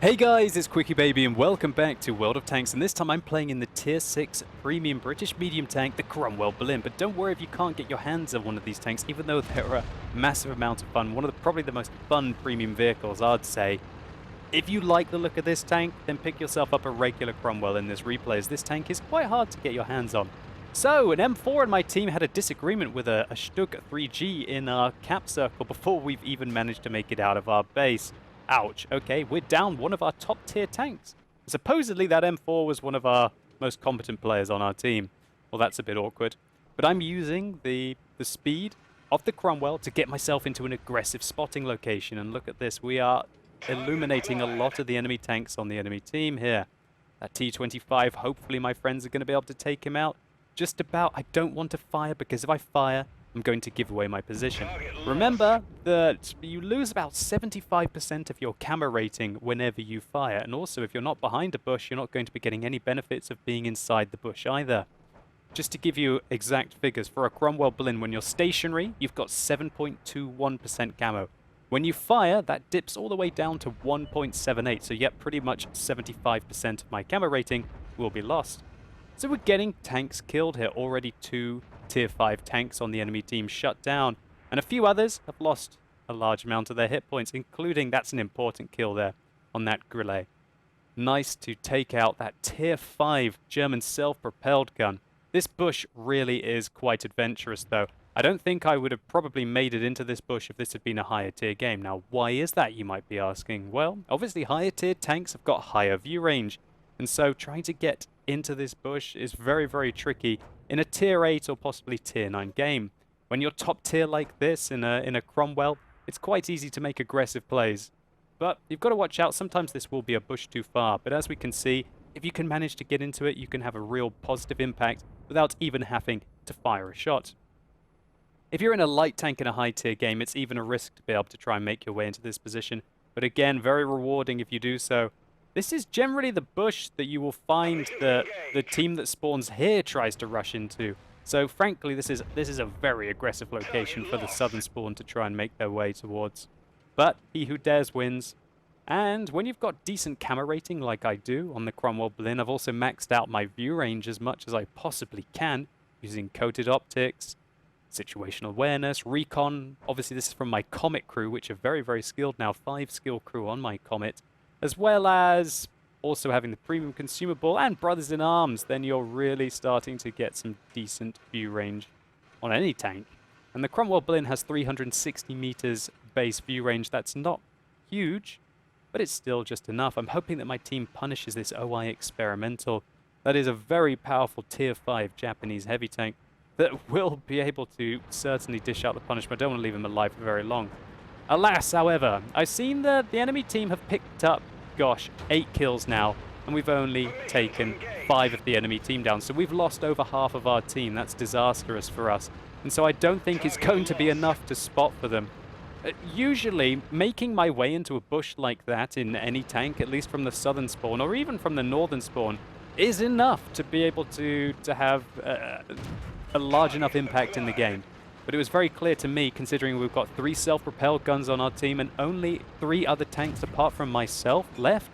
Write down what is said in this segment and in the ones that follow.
Hey guys, it's QuickyBaby and welcome back to World of Tanks, and this time I'm playing in the Tier 6 Premium British Medium Tank, the Cromwell Berlin. But don't worry if you can't get your hands on one of these tanks, even though they're a massive amount of fun. One of probably the most fun premium vehicles, I'd say. If you like the look of this tank, then pick yourself up a regular Cromwell in this replay, as this tank is quite hard to get your hands on. So, an M4 and my team had a disagreement with a Stug 3G in our cap circle before we've even managed to make it out of our base. Ouch. Okay, we're down one of our top tier tanks. Supposedly that M4 was one of our most competent players on our team. Well, that's a bit awkward. But I'm using the speed of the Cromwell to get myself into an aggressive spotting location. And look at this, we are illuminating a lot of the enemy tanks on the enemy team here. That T-25, hopefully my friends are going to be able to take him out. Just about. I don't want to fire, because if I fire, I'm going to give away my position. Remember that you lose about 75% of your camera rating whenever you fire, and also if you're not behind a bush, you're not going to be getting any benefits of being inside the bush either. Just to give you exact figures, for a Cromwell Berlin, when you're stationary, you've got 7.21% camo. When you fire, that dips all the way down to 1.78, so yet pretty much 75% of my camera rating will be lost. So we're getting tanks killed here. Already 2 Tier 5 tanks on the enemy team shut down. And a few others have lost a large amount of their hit points, including, that's an important kill there, on that Grillet. Nice to take out that Tier 5 German self-propelled gun. This bush really is quite adventurous, though. I don't think I would have probably made it into this bush if this had been a higher tier game. Now, why is that, you might be asking? Well, obviously higher tier tanks have got higher view range. And so trying to get into this bush is very, very tricky in a tier 8 or possibly tier 9 game. When you're top tier like this in a Cromwell, it's quite easy to make aggressive plays. But you've got to watch out. Sometimes this will be a bush too far. But as we can see, if you can manage to get into it, you can have a real positive impact without even having to fire a shot. If you're in a light tank in a high tier game, it's even a risk to be able to try and make your way into this position. But again, very rewarding if you do so. This is generally the bush that you will find the team that spawns here tries to rush into. So frankly, this is a very aggressive location for the southern spawn to try and make their way towards. But he who dares wins. And when you've got decent camera rating like I do on the Cromwell Berlin, I've also maxed out my view range as much as I possibly can using coated optics, situational awareness, recon. Obviously this is from my Comet crew, which are very, very skilled now. 5 skill crew on my Comet. As well as also having the premium consumable and Brothers in Arms, then you're really starting to get some decent view range on any tank. And the Cromwell Berlin has 360 meters base view range. That's not huge, but it's still just enough. I'm hoping that my team punishes this OI Experimental. That is a very powerful tier 5 Japanese heavy tank that will be able to certainly dish out the punishment. I don't want to leave him alive for very long. Alas, however, I've seen that the enemy team have picked up, gosh, 8 kills now, and we've only taken 5 of the enemy team down. So we've lost over half of our team. That's disastrous for us. And so I don't think it's going to be enough to spot for them. Usually, making my way into a bush like that in any tank, at least from the southern spawn, or even from the northern spawn, is enough to be able to have a large enough impact in the game. But it was very clear to me, considering we've got 3 self-propelled guns on our team and only 3 other tanks apart from myself left,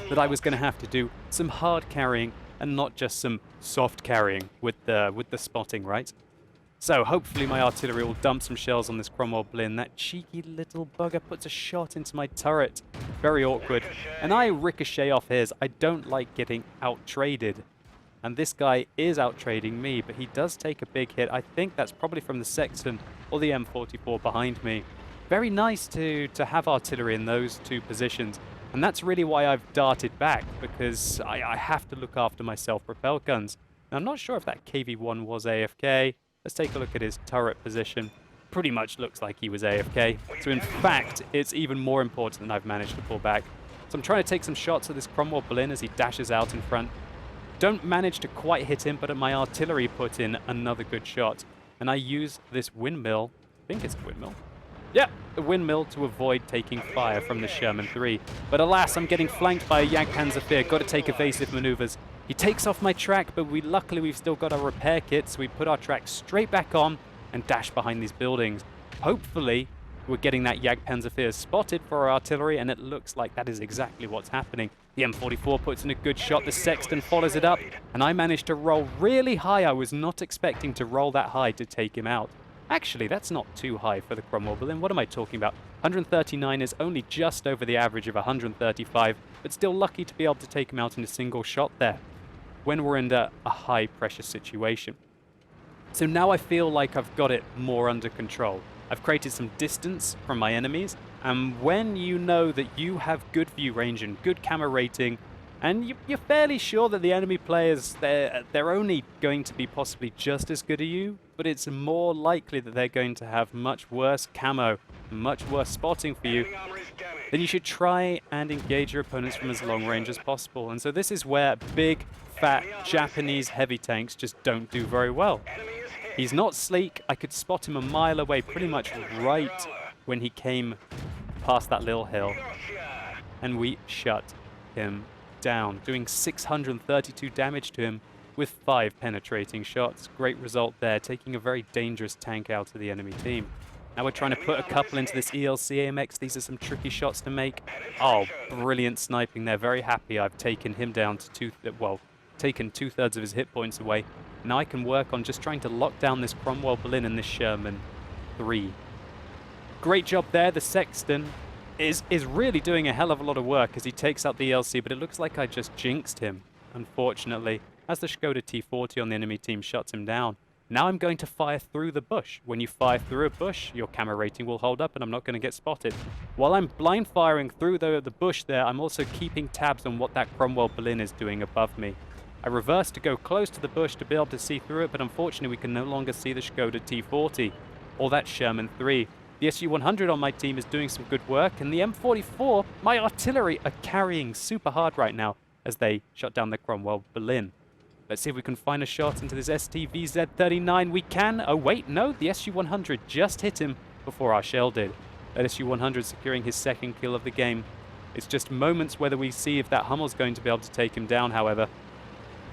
that I was going to have to do some hard carrying and not just some soft carrying with the spotting, right? So hopefully my artillery will dump some shells on this Cromwell Berlin. That cheeky little bugger puts a shot into my turret. Very awkward. And I ricochet off his. I don't like getting out-traded. And this guy is out-trading me, but he does take a big hit. I think that's probably from the Sexton or the M44 behind me. Very nice to have artillery in those 2 positions. And that's really why I've darted back, because I have to look after my self-propelled guns. Now, I'm not sure if that KV-1 was AFK. Let's take a look at his turret position. Pretty much looks like he was AFK. So in fact, it's even more important that I've managed to pull back. So I'm trying to take some shots at this Cromwell Berlin as he dashes out in front. Don't manage to quite hit him, but my artillery put in another good shot. And I use this windmill, I think it's a windmill. Yeah, the windmill to avoid taking fire from the Sherman 3. But alas, I'm getting flanked by a Jagdpanzer. Got to take evasive maneuvers. He takes off my track, but luckily we've still got our repair kit, so we put our track straight back on and dash behind these buildings. Hopefully, We're getting that Jagdpanzerfeuer spotted for our artillery, and it looks like that is exactly what's happening. The M44 puts in a good shot, the Sexton follows it up, and I managed to roll really high. I was not expecting to roll that high to take him out. Actually, that's not too high for the Cromwell Berlin. What am I talking about? 139 is only just over the average of 135, but still lucky to be able to take him out in a single shot there when we're under a high-pressure situation. So now I feel like I've got it more under control. I've created some distance from my enemies, and when you know that you have good view range and good camera rating, and you're fairly sure that the enemy players, they're only going to be possibly just as good as you, but it's more likely that they're going to have much worse camo, much worse spotting for you, then you should try and engage your opponents from as long range as possible. And so this is where big, fat, Japanese heavy tanks just don't do very well. He's not sleek. I could spot him a mile away pretty much right when he came past that little hill. And we shut him down, doing 632 damage to him with 5 penetrating shots. Great result there, taking a very dangerous tank out of the enemy team. Now we're trying to put a couple into this ELC AMX. These are some tricky shots to make. Oh, brilliant sniping there. Very happy I've taken him down to taken 2/3 of his hit points away. Now I can work on just trying to lock down this Cromwell Berlin and this Sherman 3. Great job there. The Sexton is really doing a hell of a lot of work as he takes out the ELC, but it looks like I just jinxed him, unfortunately, as the Skoda T40 on the enemy team shuts him down. Now I'm going to fire through the bush. When you fire through a bush, your camera rating will hold up and I'm not going to get spotted. While I'm blind firing through the bush there, I'm also keeping tabs on what that Cromwell Berlin is doing above me. I reversed to go close to the bush to be able to see through it, but unfortunately we can no longer see the Skoda T40 or that Sherman 3. The SU-100 on my team is doing some good work, and the M44, my artillery, are carrying super hard right now as they shut down the Cromwell Berlin. Let's see if we can find a shot into this STVZ-39. We can. Oh, wait, no. The SU-100 just hit him before our shell did. That SU-100 securing his second kill of the game. It's just moments whether we see if that Hummel's going to be able to take him down, however.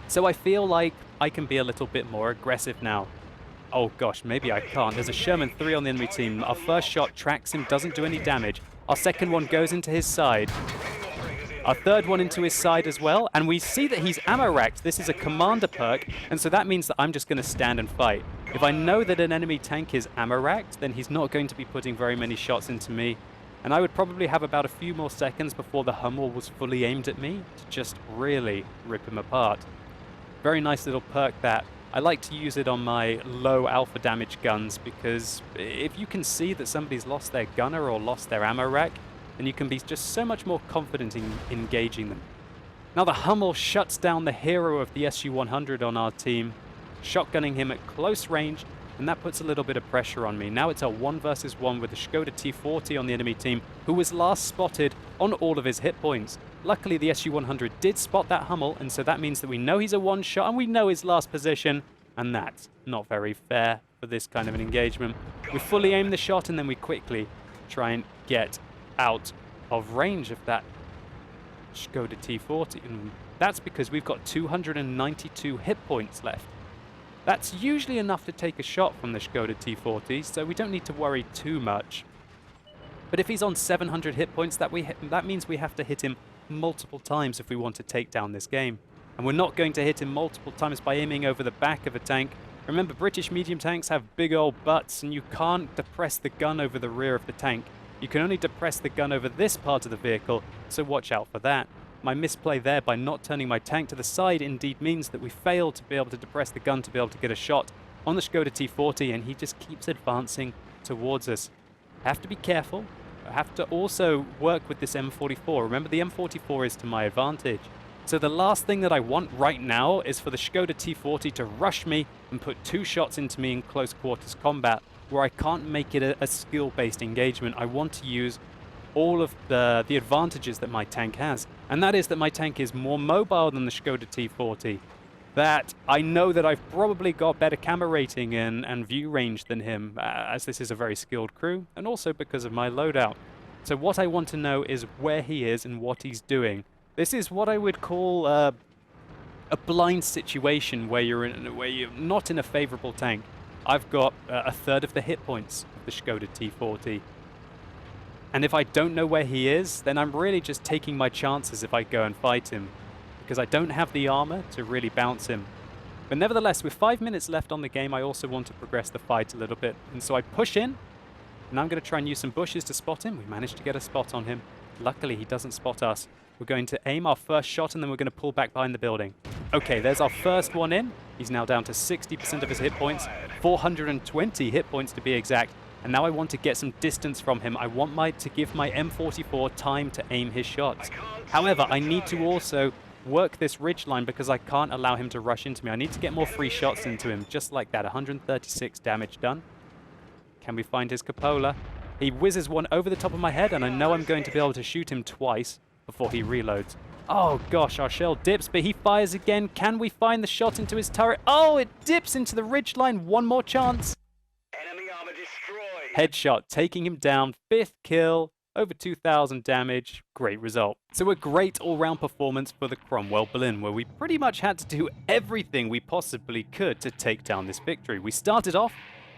So I feel like I can be a little bit more aggressive now. Oh gosh, maybe I can't. There's a Sherman 3 on the enemy team. Our first shot tracks him, doesn't do any damage. Our second one goes into his side. Our third one into his side as well. And we see that he's ammo racked. This is a commander perk, and so that means that I'm just going to stand and fight. If I know that an enemy tank is ammo racked, then he's not going to be putting very many shots into me. And I would probably have about a few more seconds before the Hummel was fully aimed at me to just really rip him apart. Very nice little perk that. I like to use it on my low alpha damage guns because if you can see that somebody's lost their gunner or lost their ammo rack, then you can be just so much more confident in engaging them. Now the Hummel shuts down the hero of the SU-100 on our team, shotgunning him at close range, and that puts a little bit of pressure on me. Now it's a 1 versus 1 with the Skoda T40 on the enemy team, who was last spotted on all of his hit points. Luckily, the SU-100 did spot that Hummel, and so that means that we know he's a one-shot, and we know his last position, and that's not very fair for this kind of an engagement. We fully aim the shot, and then we quickly try and get out of range of that Skoda T40, and that's because we've got 292 hit points left. That's usually enough to take a shot from the Skoda T40, so we don't need to worry too much. But if he's on 700 hit points, that means we have to hit him multiple times if we want to take down this game. And we're not going to hit him multiple times by aiming over the back of a tank. Remember, British medium tanks have big old butts, and you can't depress the gun over the rear of the tank. You can only depress the gun over this part of the vehicle, so watch out for that. My misplay there by not turning my tank to the side indeed means that we failed to be able to depress the gun to be able to get a shot on the Skoda T40, and he just keeps advancing towards us. I have to be careful. I have to also work with this M44. Remember, the M44 is to my advantage. So the last thing that I want right now is for the Skoda T40 to rush me and put 2 shots into me in close quarters combat, where I can't make it a skill-based engagement. I want to use all of the advantages that my tank has. And that is that my tank is more mobile than the Skoda T40. That I know that I've probably got better camera rating and view range than him, as this is a very skilled crew, and also because of my loadout. So what I want to know is where he is and what he's doing. This is what I would call a blind situation where you're not in a favorable tank. I've got a third of the hit points of the Skoda T40. And if I don't know where he is, then I'm really just taking my chances if I go and fight him, because I don't have the armor to really bounce him. But nevertheless, with 5 minutes left on the game, I also want to progress the fight a little bit. And so I push in, and I'm going to try and use some bushes to spot him. We managed to get a spot on him. Luckily, he doesn't spot us. We're going to aim our first shot, and then we're going to pull back behind the building. Okay, there's our first one in. He's now down to 60% of his hit points, 420 hit points to be exact. And now I want to get some distance from him. I want to give my M44 time to aim his shots. However, I need to also work this ridge line because I can't allow him to rush into me. I need to get more free shots into him, just like that. 136 damage done. Can we find his cupola? He whizzes one over the top of my head, and I know I'm going to be able to shoot him twice before he reloads. Oh gosh, our shell dips, but he fires again. Can we find the shot into his turret? Oh, it dips into the ridge line. One more chance. Enemy armor destroyed. Headshot, taking him down. 5th kill. Over 2,000 damage. Great result. So a great all-round performance for the Cromwell Berlin, where we pretty much had to do everything we possibly could to take down this victory. We started off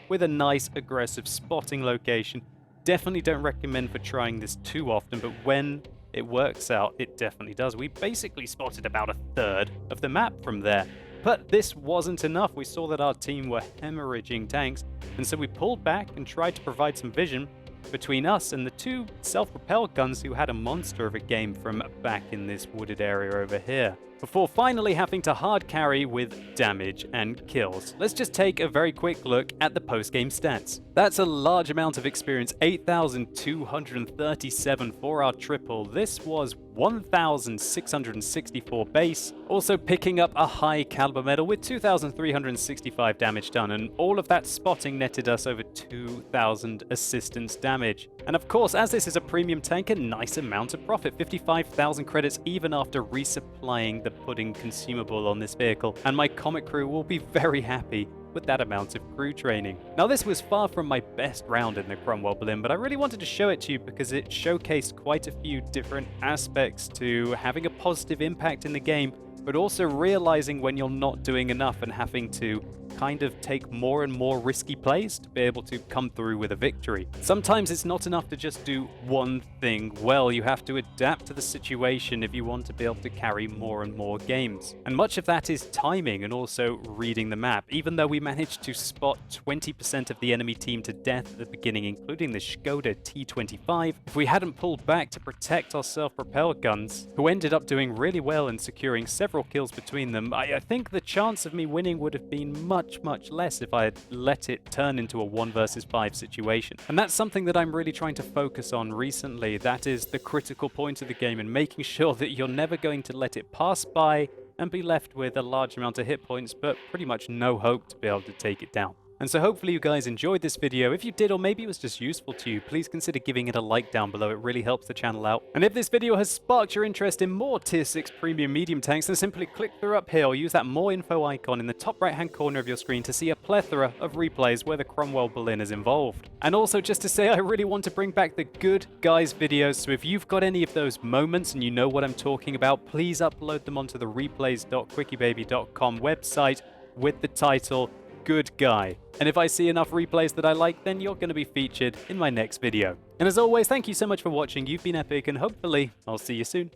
with a nice aggressive spotting location. Definitely don't recommend for trying this too often, but when it works out, it definitely does. We basically spotted about 1/3 of the map from there. But this wasn't enough. We saw that our team were hemorrhaging tanks, and so we pulled back and tried to provide some vision between us and the two self-propelled guns who had a monster of a game from back in this wooded area over here, before finally having to hard carry with damage and kills. Let's just take a very quick look at the post-game stats. That's a large amount of experience, 8,237 for our triple. This was 1,664 base, also picking up a high caliber medal with 2,365 damage done, and all of that spotting netted us over 2,000 assistance damage. And of course, as this is a premium tank, a nice amount of profit, 55,000 credits even after resupplying the pudding consumable on this vehicle, and my comic crew will be very happy with that amount of crew training. Now, this was far from my best round in the Cromwell Berlin, but I really wanted to show it to you because it showcased quite a few different aspects to having a positive impact in the game, but also realizing when you're not doing enough and having to kind of take more and more risky plays to be able to come through with a victory. Sometimes it's not enough to just do one thing well. You have to adapt to the situation if you want to be able to carry more and more games. And much of that is timing and also reading the map. Even though we managed to spot 20% of the enemy team to death at the beginning, including the Skoda T25, if we hadn't pulled back to protect our self-propelled guns, who ended up doing really well and securing several kills between them, I think the chance of me winning would have been much less if I had let it turn into a 1 versus 5 situation. And that's something that I'm really trying to focus on recently. That is the critical point of the game, and making sure that you're never going to let it pass by and be left with a large amount of hit points, but pretty much no hope to be able to take it down. And so hopefully you guys enjoyed this video. If you did, or maybe it was just useful to you, please consider giving it a like down below. It really helps the channel out. And if this video has sparked your interest in more Tier 6 Premium Medium tanks, then simply click through up here or use that more info icon in the top right hand corner of your screen to see a plethora of replays where the Cromwell Berlin is involved. And also just to say, I really want to bring back the Good Guys videos, so if you've got any of those moments and you know what I'm talking about, please upload them onto the replays.QuickyBaby.com website with the title Good Guy. And if I see enough replays that I like, then you're going to be featured in my next video. And as always, thank you so much for watching. You've been epic, and hopefully I'll see you soon.